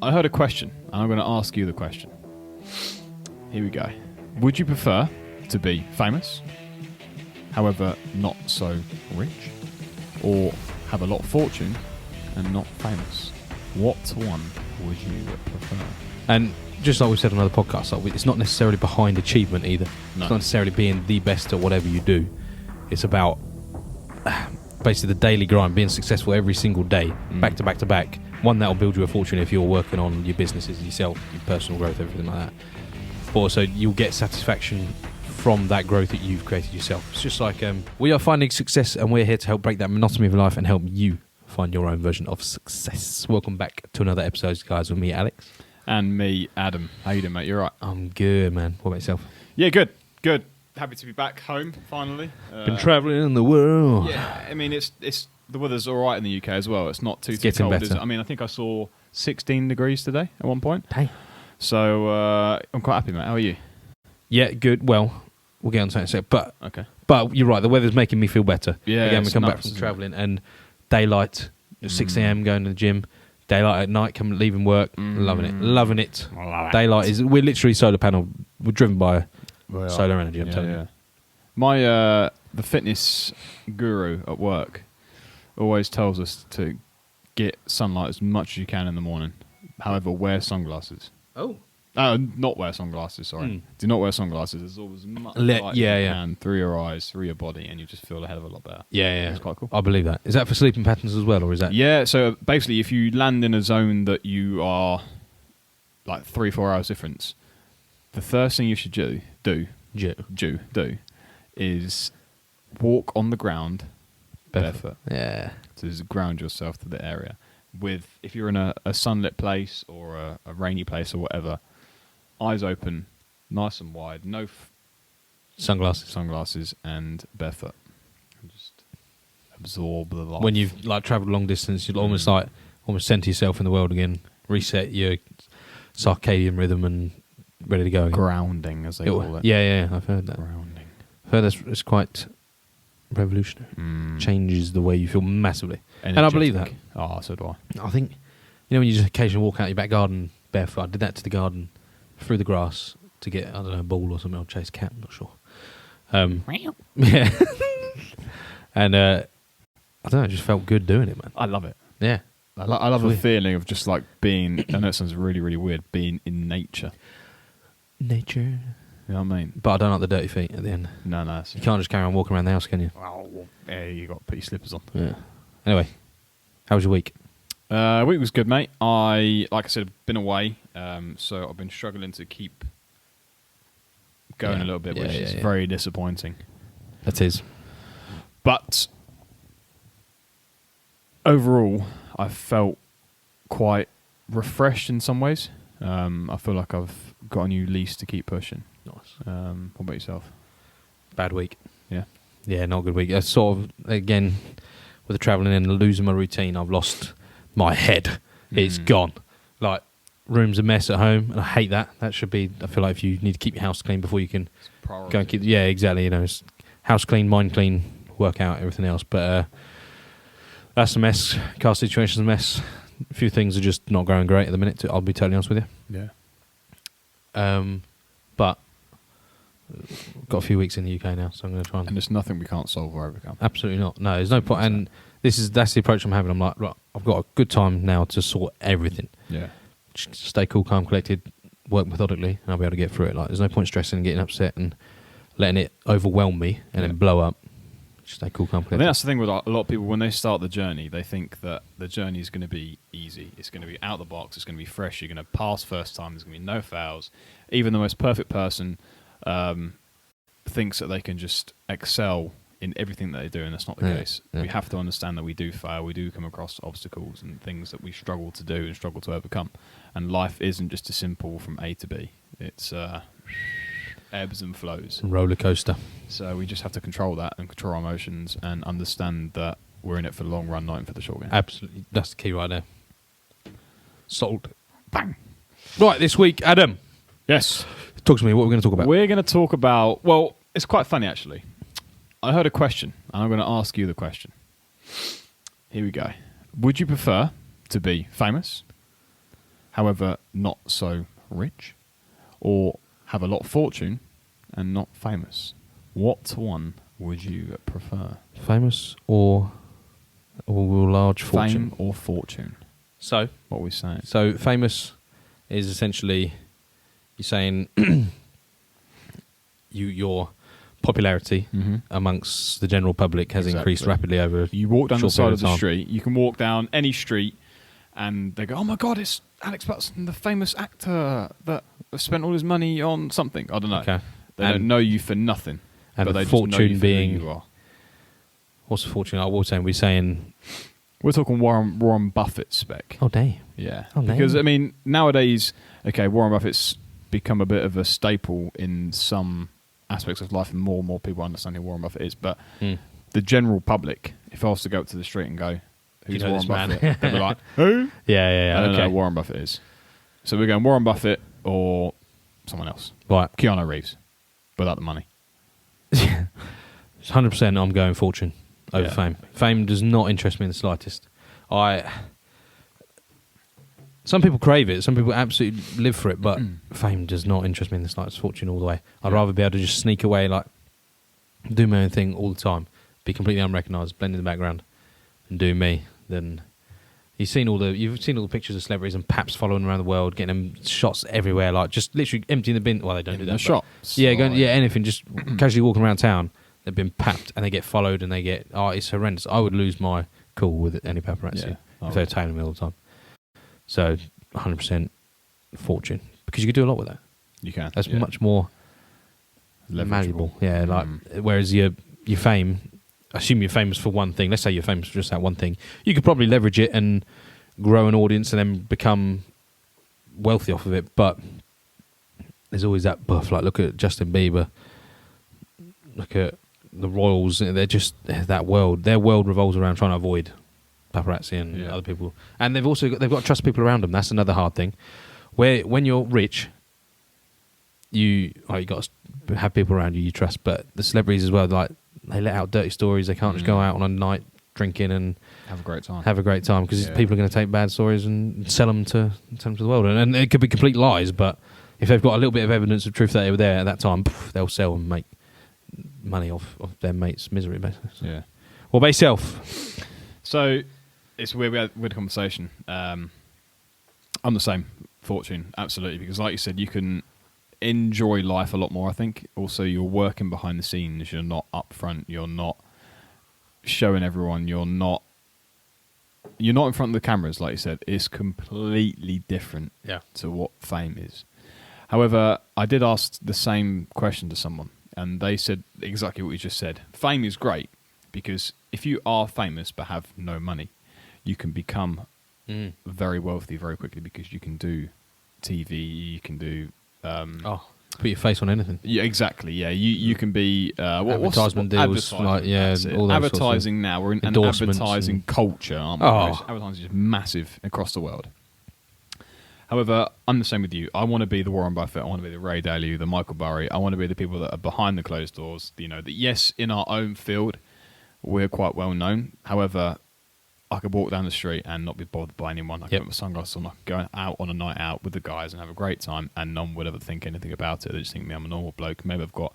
I heard a question, and I'm going to ask you the question. Here we go. Would you prefer to be famous, however not so rich, or have a lot of fortune and not famous? What one would you prefer? And just like we said on other podcasts, like it's not necessarily behind achievement either. No. It's not necessarily being the best at whatever you do. It's about basically the daily grind, being successful every single day, back to back to back. One, that'll build you a fortune if you're working on your businesses yourself, your personal growth, everything like that. But also, you'll get satisfaction from that growth that you've created yourself. It's just like we are finding success, and we're here to help break that monotony of life and help you find your own version of success. Welcome back to another episode, guys, with me, Alex. And me, Adam. How you doing, mate? You all right? I'm good, man. What about yourself? Yeah, good. Good. Happy to be back home, finally. Been travelling in the world. Yeah, I mean, it's the weather's all right in the UK as well. It's not too getting cold, better. is it? I mean, I think I saw 16 degrees today at one point. Hey. So I'm quite happy, mate. How are you? Yeah, good. Well, we'll get on to that in a sec. But you're right. The weather's making me feel better. Yeah, again, we it's come back nuts, from isn't travelling and daylight at 6 a.m. going to the gym. Daylight at night, leaving work, loving it. Love it. Daylight is we're literally solar panel. We're driven by solar energy. I'm telling you. My the fitness guru at work always tells us to get sunlight as much as you can in the morning. However, wear sunglasses. Oh. Not wear sunglasses, sorry. Do not wear sunglasses. There's always as much light as you can through your eyes, through your body, and you just feel a hell of a lot better. Yeah. It's quite cool. I believe that. Is that for sleeping patterns as well, or is that? Yeah, so basically if you land in a zone that you are like 3-4 hours difference, the first thing you should do is walk on the ground barefoot. Yeah. To just ground yourself to the area. If you're in a sunlit place or a rainy place or whatever, eyes open, nice and wide, no sunglasses and barefoot. And just absorb the life. When you've travelled long distance, you'll almost center yourself in the world again, reset your circadian rhythm and ready to go again. Grounding, as they call it. Yeah, I've heard that. Grounding. I've heard it's quite revolutionary. Changes the way you feel massively. Energetic. And I believe that. Oh, so do I. I think, when you just occasionally walk out your back garden barefoot, I did that to the garden through the grass to get, I don't know, a ball or something, or chase a cat, I'm not sure. Yeah. And, I don't know, it just felt good doing it, man. I love it. Yeah. I love the feeling of just like being, I know it sounds really, really weird, being in nature. Nature. You know what I mean? But I don't like the dirty feet at the end. No. You can't just carry on walking around the house, can you? Well, yeah, you got to put your slippers on. Yeah. Anyway, how was your week? Week was good, mate. Like I said, been away, so I've been struggling to keep going a little bit, which is very disappointing. That is. But overall, I felt quite refreshed in some ways. I feel like I've got a new lease to keep pushing. Nice. What about yourself? Bad week. Yeah. Yeah, not a good week. I sort of, again, with the travelling and losing my routine, I've lost my head. It's gone. Like, room's a mess at home, and I hate that. That should be, I feel like if you need to keep your house clean before you can go and keep, yeah, exactly, it's house clean, mind clean, work out, everything else. But that's a mess. Car situation's a mess. A few things are just not going great at the minute, I'll be totally honest with you. Yeah. But got a few weeks in the UK now, so I'm going to try And there's nothing we can't solve or overcome. Absolutely not. No, there's no point. And that's the approach I'm having. I'm like, right, I've got a good time now to sort everything. Yeah. Just stay cool, calm, collected, work methodically, and I'll be able to get through it. Like, there's no point stressing and getting upset and letting it overwhelm me and then blow up. Just stay cool, calm, I collected. think that's the thing with a lot of people. When they start the journey, they think that the journey is going to be easy. It's going to be out of the box. It's going to be fresh. You're going to pass first time. There's going to be no fails. Even the most perfect person thinks that they can just excel in everything that they do, and that's not the case. We have to understand that we do fail. We do come across obstacles and things that we struggle to do and struggle to overcome. And life isn't just a simple from A to B. It's ebbs and flows. Roller coaster. So we just have to control that and control our emotions and understand that we're in it for the long run, not in for the short game. Absolutely. That's the key right there. Sold. Bang. Right, this week, Adam. Yes. Talk to me. What are we going to talk about? We're going to talk about, well, it's quite funny actually. I heard a question and I'm going to ask you the question. Here we go. Would you prefer to be famous, however, not so rich, or have a lot of fortune and not famous? What one would you prefer? Famous or large fortune? Fame or fortune? So, What are we saying? so famous is essentially you're saying your popularity amongst the general public has increased Exactly. rapidly over. You walk down the short side period of the time. street. You can walk down any street, and they go, "Oh my God, it's Alex Butson, the famous actor that spent all his money on something." I don't know. Okay. They don't And- know you for nothing. and but the they just know fortune you for being- who you are. What's the fortune? I was saying we're saying. We're talking Warren Buffett spec. Oh damn. Yeah. Oh, Because, damn. I mean, nowadays, okay, Warren Buffett's become a bit of a staple in some aspects of life, and more people understand who Warren Buffett is. But the general public, if I was to go up to the street and go, You "Who's know Warren this man?" Buffett?" they'd be like, "Who?" Yeah. I don't know Okay. who Warren Buffett is. So we're going Warren Buffett or someone else. Right. Keanu Reeves, without the money. 100%. I'm going fortune over Yeah. fame. Fame does not interest me in the slightest. Some people crave it. Some people absolutely live for it. But fame does not interest me in the slightest. Fortune all the way. I'd Yeah. rather be able to just sneak away, like do my own thing all the time, be completely unrecognised, blend in the background, and do me. Than you've seen all the pictures of celebrities and paps following around the world, getting them shots everywhere, like just literally emptying the bin. Well, they don't do In that. the but- shops. Yeah, or anything. Just casually walking around town, they've been papped and they get followed and they get. Oh, it's horrendous. I would lose my cool with any paparazzi Yeah, I if they were would. tailing me all the time. So, 100% fortune because you could do a lot with that. You can. That's yeah. much more Leverageable. malleable. Yeah, like whereas your fame. Assume you're famous for one thing. Let's say you're famous for just that one thing. You could probably leverage it and grow an audience and then become wealthy off of it. But there's always that buff. Like look at Justin Bieber. Look at the Royals. They're just that world. Their world revolves around trying to avoid paparazzi and other people. And they've got to trust people around them. That's another hard thing. When you're rich, you got to have people around you trust. But the celebrities as well, like they let out dirty stories. They can't just go out on a night drinking and Have a great time. have a great time because Yeah. people are going to take bad stories and sell them to the world. And it could be complete lies, but if they've got a little bit of evidence of truth that they were there at that time, they'll sell and make money off their mates' misery, basically. So. Yeah. What about yourself? So it's weird. We had a weird conversation. I'm the same. Fortune, absolutely, because like you said, you can enjoy life a lot more. I think also you're working behind the scenes. You're not up front. You're not showing everyone. You're not in front of the cameras. Like you said, it's completely different to what fame is. However, I did ask the same question to someone, and they said exactly what you just said. Fame is great because if you are famous but have no money, you can become very wealthy very quickly because you can do TV, you can do Put your face on anything. yeah, exactly. Yeah, you can be Advertisement deals, like, yeah, That's it. all those sorts of advertising now. We're in an endorsements advertising and- culture, aren't we? Oh. Advertising is massive across the world. However, I'm the same with you. I want to be the Warren Buffett. I want to be the Ray Dalio, the Michael Burry. I want to be the people that are behind the closed doors. You know, that yes, in our own field, we're quite well known. However, I could walk down the street and not be bothered by anyone. I could put my sunglasses on. I could go out on a night out with the guys and have a great time, and no one would ever think anything about it. They just think me, I'm a normal bloke. Maybe I've got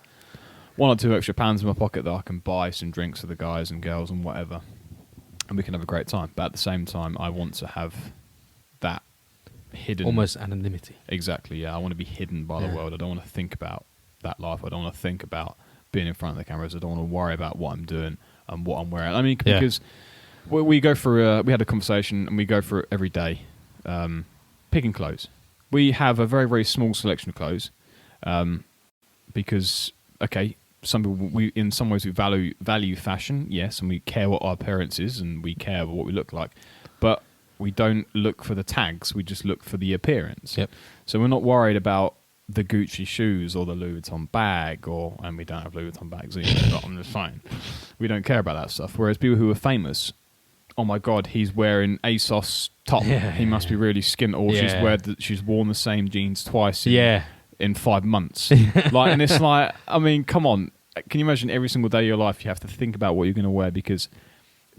£1 or £2 extra in my pocket that I can buy some drinks for the guys and girls and whatever, and we can have a great time. But at the same time, I want to have that hidden. Almost anonymity. Exactly, yeah. I want to be hidden by the world. I don't want to think about that life. I don't want to think about being in front of the cameras. I don't want to worry about what I'm doing and what I'm wearing. I mean, because we go through, we had a conversation and we go through it every day, picking clothes. We have a very, very small selection of clothes because, okay, some people, in some ways we value fashion, yes, and we care what our appearance is and we care what we look like, but we don't look for the tags. We just look for the appearance. Yep. So we're not worried about the Gucci shoes or the Louis Vuitton bag, and we don't have Louis Vuitton bags either, but I'm just saying. We don't care about that stuff. Whereas people who are famous, oh my God, he's wearing ASOS top. He must be really skint, or she's worn the same jeans twice in 5 months. And it's like, I mean, come on. Can you imagine every single day of your life you have to think about what you're going to wear because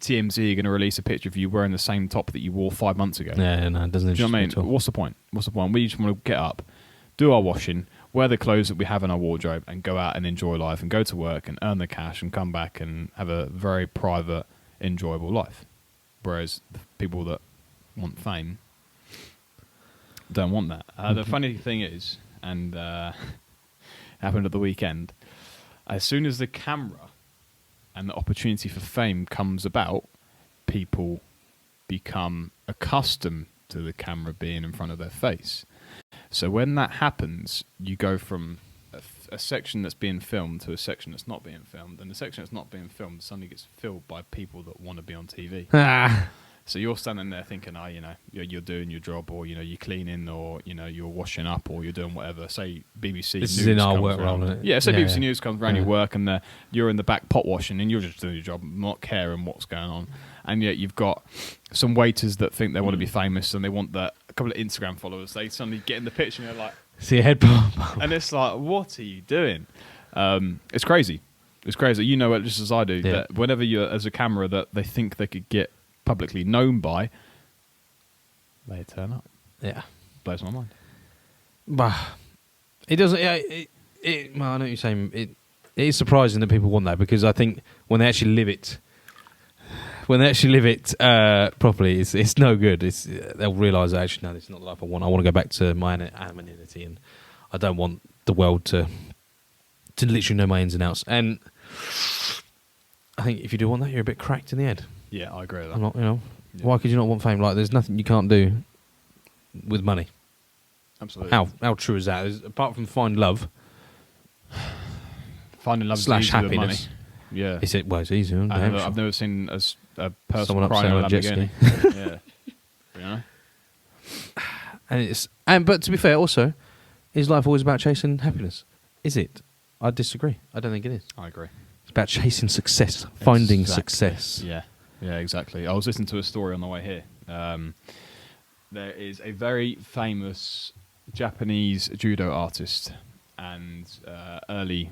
TMZ are going to release a picture of you wearing the same top that you wore 5 months ago. Yeah, no, it doesn't. Do you know what I mean? at all. What's the point? What's the point? We just want to get up, do our washing, wear the clothes that we have in our wardrobe, and go out and enjoy life, and go to work and earn the cash, and come back and have a very private, enjoyable life. Whereas the people that want fame don't want that. The funny thing is, and happened at the weekend, as soon as the camera and the opportunity for fame comes about, people become accustomed to the camera being in front of their face. So when that happens, you go from a section that's being filmed to a section that's not being filmed, and the section that's not being filmed suddenly gets filled by people that want to be on TV. So you're standing there thinking, you're doing your job, or you're cleaning, or you're washing up, or you're doing whatever. Say BBC This News is in our comes work around. role, isn't it? Yeah, say Yeah, BBC yeah. News comes around your work, and you're in the back pot washing, and you're just doing your job, not caring what's going on. And yet you've got some waiters that think they want to be famous, and they want a couple of Instagram followers. They suddenly get in the picture, and they're like, See your head pop. and it's like, what are you doing? It's crazy. It's crazy. You know it just as I do. Yeah. That whenever you're as a camera that they think they could get publicly known by, they turn up. Yeah. Blows my mind. Bah, it doesn't. Well, I know what you're saying. It is surprising that people want that, because I think when they actually live it, properly, it's no good. They'll realise that actually, no, this is not the life I want. I want to go back to my anonymity, and I don't want the world to literally know my ins and outs. And I think if you do want that, you're a bit cracked in the head. Yeah, I agree with that. I'm not, Yeah. Why could you not want fame? Like, there's nothing you can't do with money. Absolutely. How true is that? Apart from find love Finding love / is easy with money. happiness. Yeah. It's it's easier. Isn't it? I've never seen a person Someone crying upset on on a a jet ski. Lamborghini. Yeah. But to be fair, also, is life always about chasing happiness? Is it? I disagree. I don't think it is. I agree. It's about chasing success, finding Exactly. success. Yeah, exactly. I was listening to a story on the way here. There is a very famous Japanese judo artist, and early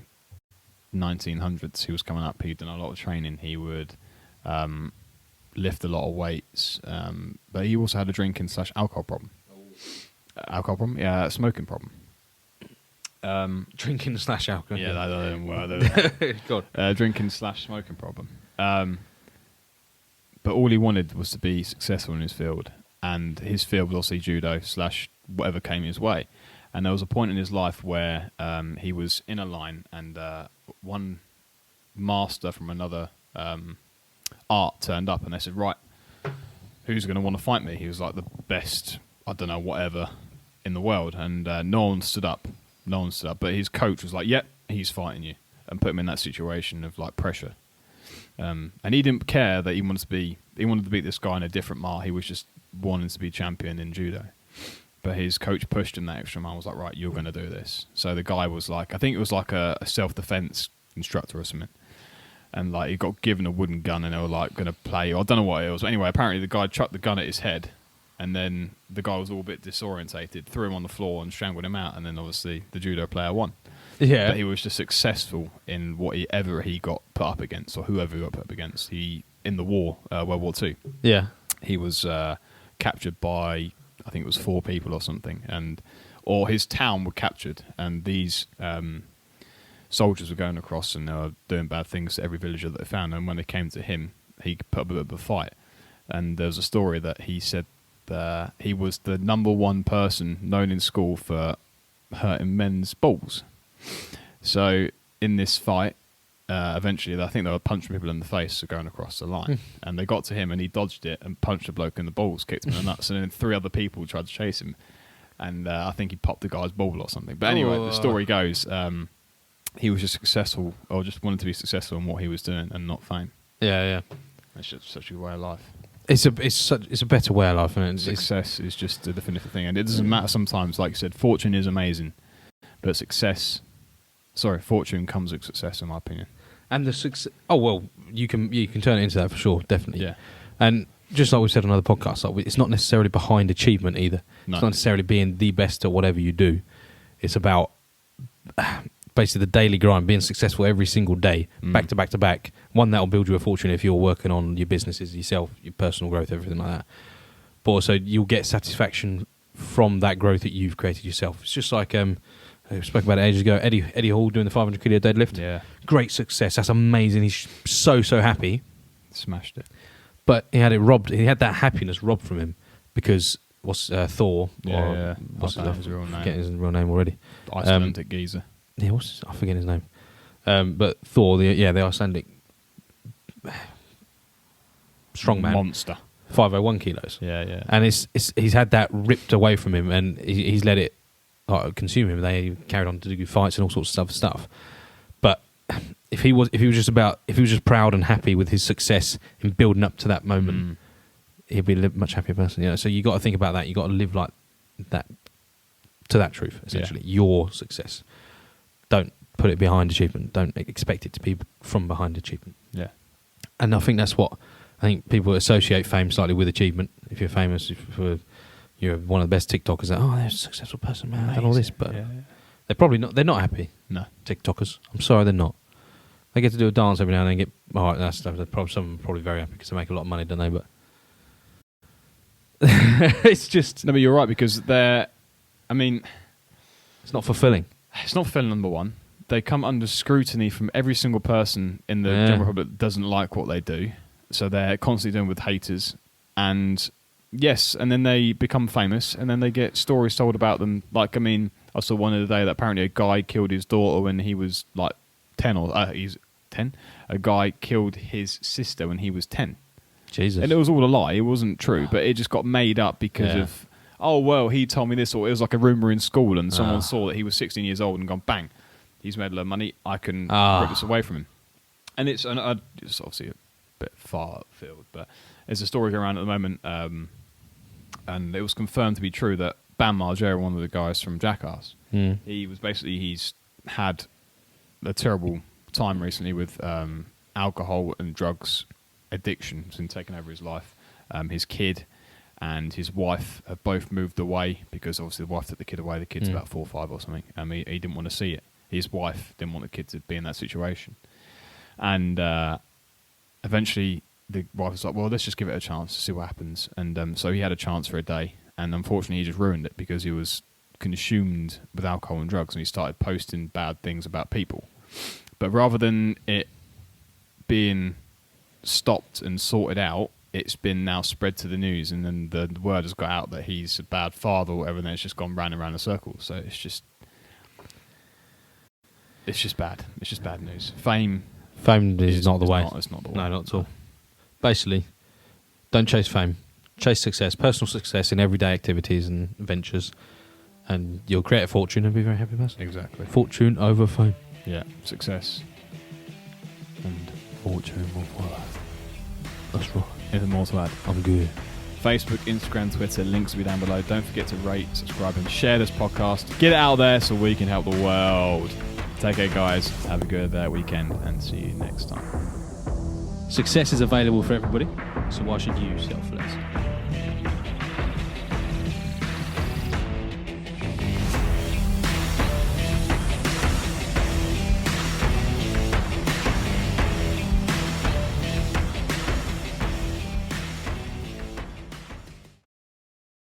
1900s, he was coming up. He'd done a lot of training. He would lift a lot of weights, but he also had a drinking / alcohol problem. Alcohol problem? Yeah, smoking problem. Drinking / alcohol. Yeah, that didn't work. God. Drinking / smoking problem. But all he wanted was to be successful in his field, and his field was also judo / whatever came his way. And there was a point in his life where he was in a line, and one master from another art turned up, and they said, right, who's going to want to fight me? He was like the best, I don't know, whatever in the world, and no one stood up. But his coach was like, yep, he's fighting you, and put him in that situation of like pressure. And he didn't care that he wanted to beat this guy in a different mile. He was just wanting to be champion in judo. But his coach pushed him that extra mile, was like, right, you're going to do this. So the guy was like, I think it was like a self-defense instructor or something. And like he got given a wooden gun, and they were like going to play. I don't know what it was. But anyway, apparently the guy chucked the gun at his head, and then the guy was all a bit disorientated, threw him on the floor and strangled him out. And then obviously the judo player won. Yeah. But he was just successful in whatever he got put up against, or whoever he got put up against. In the war, World War II, Yeah. he was captured by, I think it was 4 people or something, or his town were captured, and these soldiers were going across, and they were doing bad things to every villager that they found. And when they came to him, he put up a bit of a fight. And there was a story that he said that he was the #1 person known in school for hurting men's balls. So in this fight, eventually, I think they were punching people in the face for going across the line, and they got to him, and he dodged it and punched a bloke in the balls, kicked him in the nuts, and then 3 other people tried to chase him, and I think he popped the guy's ball or something. But anyway, the story goes, he was just successful, or just wanted to be successful in what he was doing, and not fame. Yeah. It's just such a way of life. It's a better way of life, and Success is just the definitive thing, and it doesn't matter sometimes. Like you said, fortune is amazing, but fortune comes with success, in my opinion. And the success. Oh well, you can turn it into that for sure, definitely. Yeah. And just like we said on other podcasts, like, it's not necessarily behind achievement either. No. It's not necessarily being the best at whatever you do. It's about basically the daily grind, being successful every single day, back to back to back. one that'll build you a fortune if you're working on your businesses yourself, your personal growth, everything like that. But also you'll get satisfaction from that growth that you've created yourself. It's just like I spoke about it ages ago. Eddie Hall doing the 500 kilo deadlift. Yeah, Great success. That's amazing. He's so happy. smashed it. But he had it robbed. He had that happiness robbed from him because Thor. Yeah. What's I don't know his real name. Forgetting his real name already. Icelandic geezer. Yeah, I forget his name. But Thor, the Icelandic strongman, Monster. 501 kilos. Yeah. And he's had that ripped away from him, and he's let it consume him. They carried on to do fights and all sorts of stuff. But if he was just proud and happy with his success in building up to that moment, he'd be a much happier person. You know, so you got to think about that. You got to live like that to that truth. Essentially, your success. Don't put it behind achievement. Don't expect it to be from behind achievement. Yeah. And I think that's what I think people associate fame slightly with achievement. If you're famous, if you're one of the best TikTokers, they're a successable person, man. I've done all this, but they're probably not. They're not happy. No. TikTokers. I'm sorry, they're not. They get to do a dance every now and then. Get that's some of them are probably very happy because they make a lot of money, don't they? But it's just No, but you're right because it's not fulfilling. not fulfilling, number one. They come under scrutiny from every single person in the general public that doesn't like what they do. So they're constantly dealing with haters. And yes, and then they become famous and then they get stories told about them. Like, I saw one the other day that apparently a guy killed his daughter when he was like 10 or he's 10. A guy killed his sister when he was 10. Jesus. And it was all a lie. It wasn't true, but it just got made up because of, oh, well, he told me this, or it was like a rumour in school and someone saw that he was 16 years old and gone, bang, he's made a lot of money, I can rip this away from him. And it's obviously a bit far field, but there's a story going around at the moment, and it was confirmed to be true that Bam Margera, one of the guys from Jackass, he's had a terrible time recently with alcohol and drugs addiction. It's been taken over his life. His kid and his wife have both moved away because obviously the wife took the kid away. The kid's about 4 or 5 or something. He didn't want to see it. His wife didn't want the kid to be in that situation. And eventually the wife was like, well, let's just give it a chance to see what happens. And so he had a chance for a day. And unfortunately, he just ruined it because he was consumed with alcohol and drugs and he started posting bad things about people. But rather than it being stopped and sorted out, it's been now spread to the news, and then the word has got out that he's a bad father or whatever, and then it's just gone round and round in circles. So it's just bad. It's just bad news. Fame is not the way. It's not the way. No, not at all. Basically, don't chase fame. Chase success, personal success in everyday activities and ventures, and you'll create a fortune and be a very happy person. Exactly. Fortune over fame. Yeah, success and fortune will follow. That's right. Anything more to add? I'm good. Facebook, Instagram, Twitter, links will be down below. Don't forget to rate, subscribe, and share this podcast. Get it out there so we can help the world. Take care, guys. Have a good weekend, and see you next time. Success is available for everybody, so why should you settle for less?